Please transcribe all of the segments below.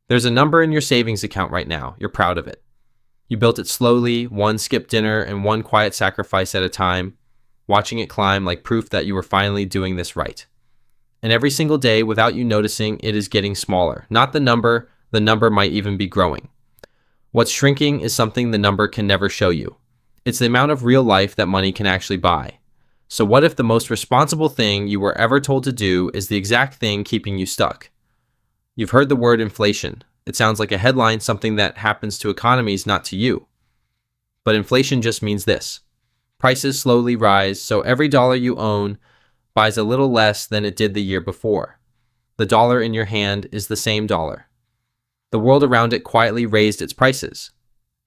There's a number in your savings account right now. You're proud of it. You built it slowly, one skipped dinner and one quiet sacrifice at a time, watching it climb like proof that you were finally doing this right. And every single day, without you noticing, it is getting smaller. Not the number might even be growing. What's shrinking is something the number can never show you. It's the amount of real life that money can actually buy. So what if the most responsible thing you were ever told to do is the exact thing keeping you stuck? You've heard the word inflation. It sounds like a headline, something that happens to economies, not to you. But inflation just means this. Prices slowly rise, so every dollar you own buys a little less than it did the year before. The dollar in your hand is the same dollar. The world around it quietly raised its prices.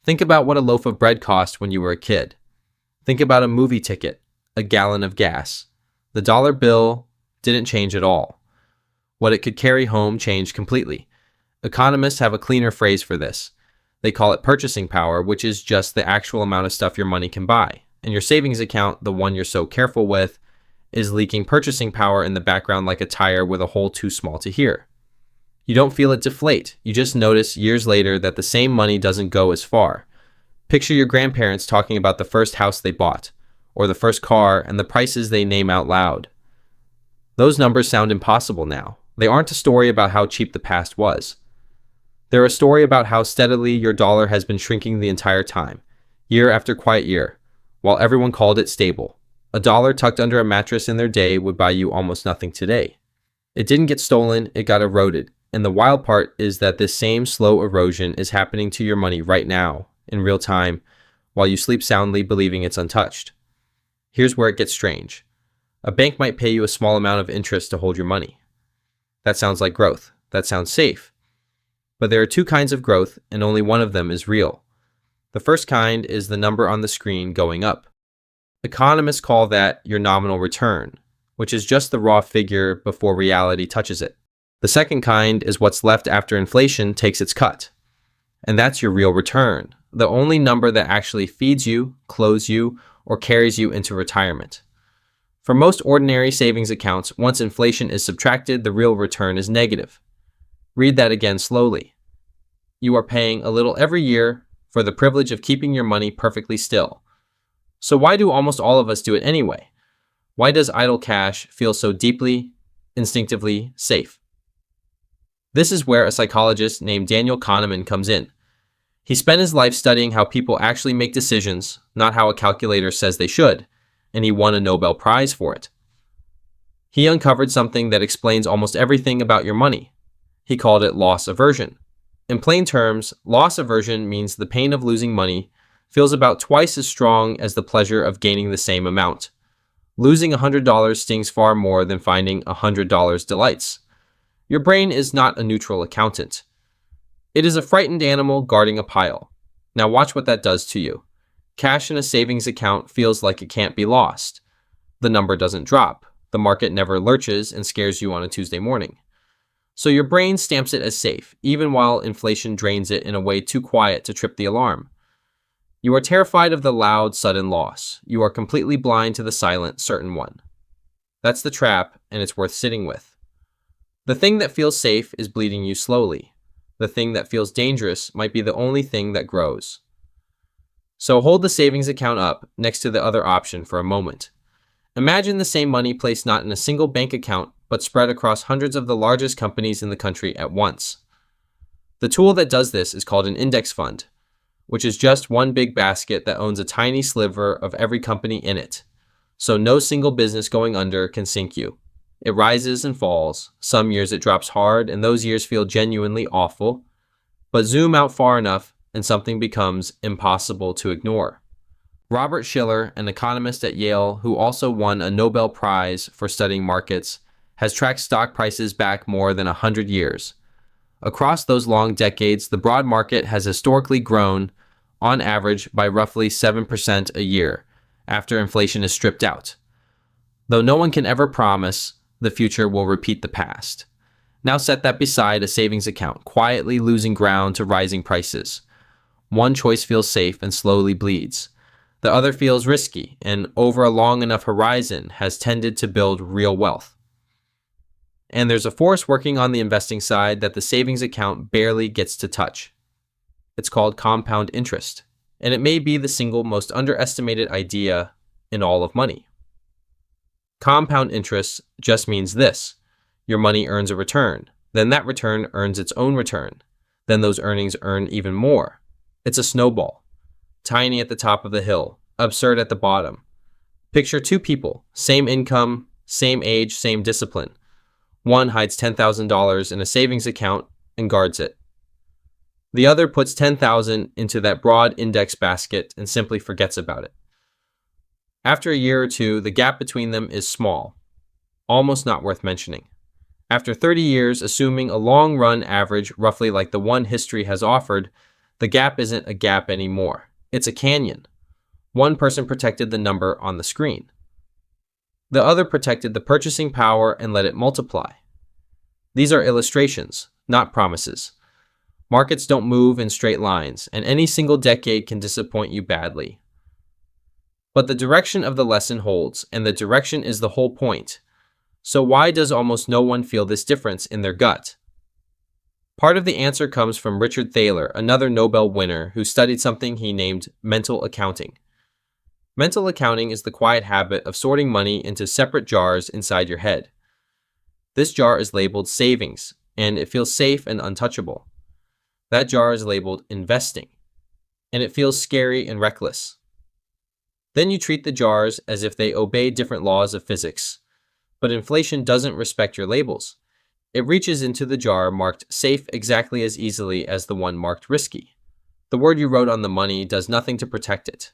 Think about what a loaf of bread cost when you were a kid. Think about a movie ticket, a gallon of gas. The dollar bill didn't change at all. What it could carry home changed completely. Economists have a cleaner phrase for this. They call it purchasing power, which is just the actual amount of stuff your money can buy. And your savings account, the one you're so careful with, is leaking purchasing power in the background like a tire with a hole too small to hear. You don't feel it deflate. You just notice years later that the same money doesn't go as far. Picture your grandparents talking about the first house they bought, or the first car, and the prices they name out loud. Those numbers sound impossible now. They aren't a story about how cheap the past was. They're a story about how steadily your dollar has been shrinking the entire time, year after quiet year, while everyone called it stable. A dollar tucked under a mattress in their day would buy you almost nothing today. It didn't get stolen, it got eroded. And the wild part is that this same slow erosion is happening to your money right now, in real time, while you sleep soundly believing it's untouched. Here's where it gets strange. A bank might pay you a small amount of interest to hold your money. That sounds like growth. That sounds safe. But there are two kinds of growth, and only one of them is real. The first kind is the number on the screen going up. Economists call that your nominal return, which is just the raw figure before reality touches it. The second kind is what's left after inflation takes its cut. And that's your real return, the only number that actually feeds you, clothes you, or carries you into retirement. For most ordinary savings accounts, once inflation is subtracted, the real return is negative. Read that again slowly. You are paying a little every year for the privilege of keeping your money perfectly still. So why do almost all of us do it anyway? Why does idle cash feel so deeply, instinctively safe? This is where a psychologist named Daniel Kahneman comes in. He spent his life studying how people actually make decisions, not how a calculator says they should, and he won a Nobel Prize for it. He uncovered something that explains almost everything about your money. He called it loss aversion. In plain terms, loss aversion means the pain of losing money feels about twice as strong as the pleasure of gaining the same amount. Losing $100 stings far more than finding $100 delights. Your brain is not a neutral accountant. It is a frightened animal guarding a pile. Now watch what that does to you. Cash in a savings account feels like it can't be lost. The number doesn't drop. The market never lurches and scares you on a Tuesday morning. So your brain stamps it as safe, even while inflation drains it in a way too quiet to trip the alarm. You are terrified of the loud, sudden loss. You are completely blind to the silent, certain one. That's the trap, and it's worth sitting with. The thing that feels safe is bleeding you slowly. The thing that feels dangerous might be the only thing that grows. So hold the savings account up next to the other option for a moment. Imagine the same money placed not in a single bank account, but spread across hundreds of the largest companies in the country at once. The tool that does this is called an index fund, which is just one big basket that owns a tiny sliver of every company in it. So no single business going under can sink you. It rises and falls. Some years it drops hard, and those years feel genuinely awful. But zoom out far enough, and something becomes impossible to ignore. Robert Shiller, an economist at Yale who also won a Nobel Prize for studying markets, has tracked stock prices back more than 100 years. Across those long decades, the broad market has historically grown, on average, by roughly 7% a year, after inflation is stripped out. Though no one can ever promise the future will repeat the past. Now set that beside a savings account, quietly losing ground to rising prices. One choice feels safe and slowly bleeds. The other feels risky, and over a long enough horizon has tended to build real wealth. and there's a force working on the investing side that the savings account barely gets to touch. It's called compound interest, and it may be the single most underestimated idea in all of money. Compound interest just means this: your money earns a return, then that return earns its own return, then those earnings earn even more. It's a snowball, tiny at the top of the hill, absurd at the bottom. Picture two people, same income, same age, same discipline. One hides $10,000 in a savings account and guards it. The other puts $10,000 into that broad index basket and simply forgets about it. After a year or two, the gap between them is small, almost not worth mentioning. After 30 years, assuming a long-run average roughly like the one history has offered, the gap isn't a gap anymore. It's a canyon. One person protected the number on the screen. The other protected the purchasing power and let it multiply. These are illustrations, not promises. Markets don't move in straight lines, and any single decade can disappoint you badly. But the direction of the lesson holds, and the direction is the whole point. So why does almost no one feel this difference in their gut? Part of the answer comes from Richard Thaler, another Nobel winner who studied something he named mental accounting. Mental accounting is the quiet habit of sorting money into separate jars inside your head. This jar is labeled savings, and it feels safe and untouchable. That jar is labeled investing, and it feels scary and reckless. Then you treat the jars as if they obey different laws of physics. But inflation doesn't respect your labels. It reaches into the jar marked safe exactly as easily as the one marked risky. The word you wrote on the money does nothing to protect it.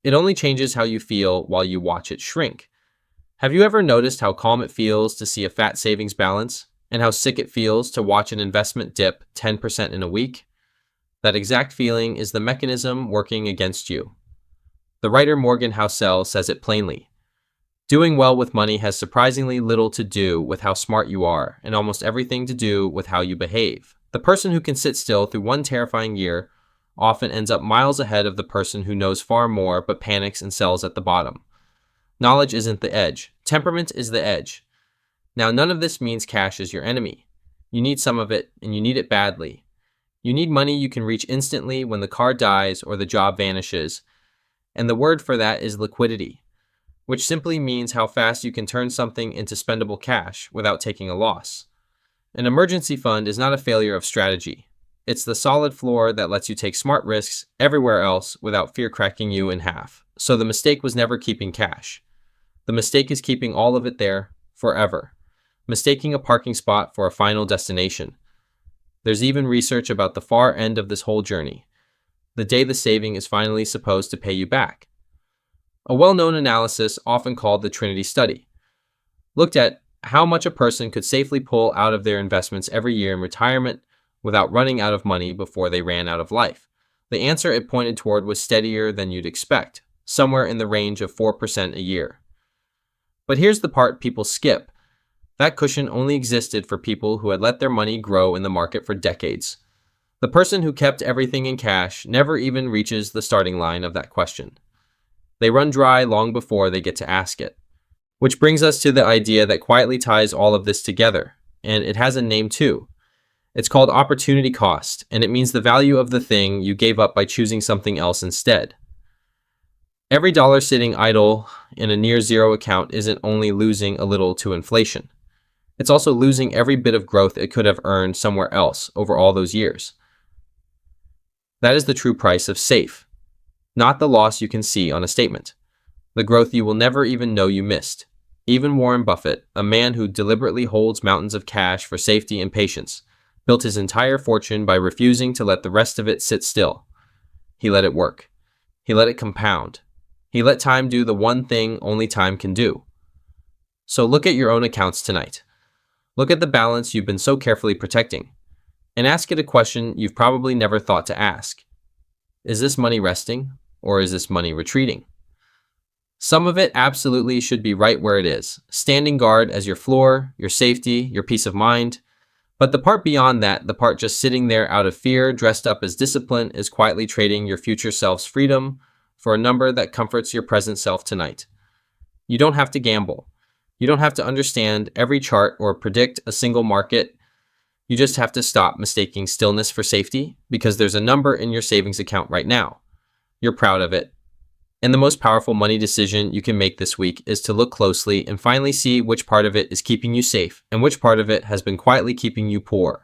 It only changes how you feel while you watch it shrink. Have you ever noticed how calm it feels to see a fat savings balance, and how sick it feels to watch an investment dip 10% in a week? That exact feeling is the mechanism working against you. The writer Morgan Housel says it plainly. Doing well with money has surprisingly little to do with how smart you are, and almost everything to do with how you behave. The person who can sit still through one terrifying year often ends up miles ahead of the person who knows far more but panics and sells at the bottom. Knowledge isn't the edge. Temperament is the edge. Now, none of this means cash is your enemy. You need some of it, and you need it badly. You need money you can reach instantly when the car dies or the job vanishes, and the word for that is liquidity, which simply means how fast you can turn something into spendable cash without taking a loss. An emergency fund is not a failure of strategy. It's the solid floor that lets you take smart risks everywhere else without fear cracking you in half. So the mistake was never keeping cash. The mistake is keeping all of it there forever, mistaking a parking spot for a final destination. There's even research about the far end of this whole journey, the day the saving is finally supposed to pay you back. A well-known analysis, often called the Trinity study, looked at how much a person could safely pull out of their investments every year in retirement without running out of money before they ran out of life. The answer it pointed toward was steadier than you'd expect, somewhere in the range of 4% a year. But here's the part people skip. That cushion only existed for people who had let their money grow in the market for decades. The person who kept everything in cash never even reaches the starting line of that question. They run dry long before they get to ask it. Which brings us to the idea that quietly ties all of this together, and it has a name too. It's called opportunity cost, and it means the value of the thing you gave up by choosing something else instead. Every dollar sitting idle in a near zero account isn't only losing a little to inflation. It's also losing every bit of growth it could have earned somewhere else over all those years. That is the true price of safe, not the loss you can see on a statement. The growth you will never even know you missed. Even Warren Buffett, a man who deliberately holds mountains of cash for safety and patience, built his entire fortune by refusing to let the rest of it sit still. He let it work. He let it compound. He let time do the one thing only time can do. So look at your own accounts tonight. Look at the balance you've been so carefully protecting, and ask it a question you've probably never thought to ask. Is this money resting, or is this money retreating? Some of it absolutely should be right where it is, standing guard as your floor, your safety, your peace of mind. But the part beyond that, the part just sitting there out of fear, dressed up as discipline, is quietly trading your future self's freedom for a number that comforts your present self tonight. You don't have to gamble. You don't have to understand every chart or predict a single market. You just have to stop mistaking stillness for safety, because there's a number in your savings account right now. You're proud of it. And the most powerful money decision you can make this week is to look closely and finally see which part of it is keeping you safe and which part of it has been quietly keeping you poor.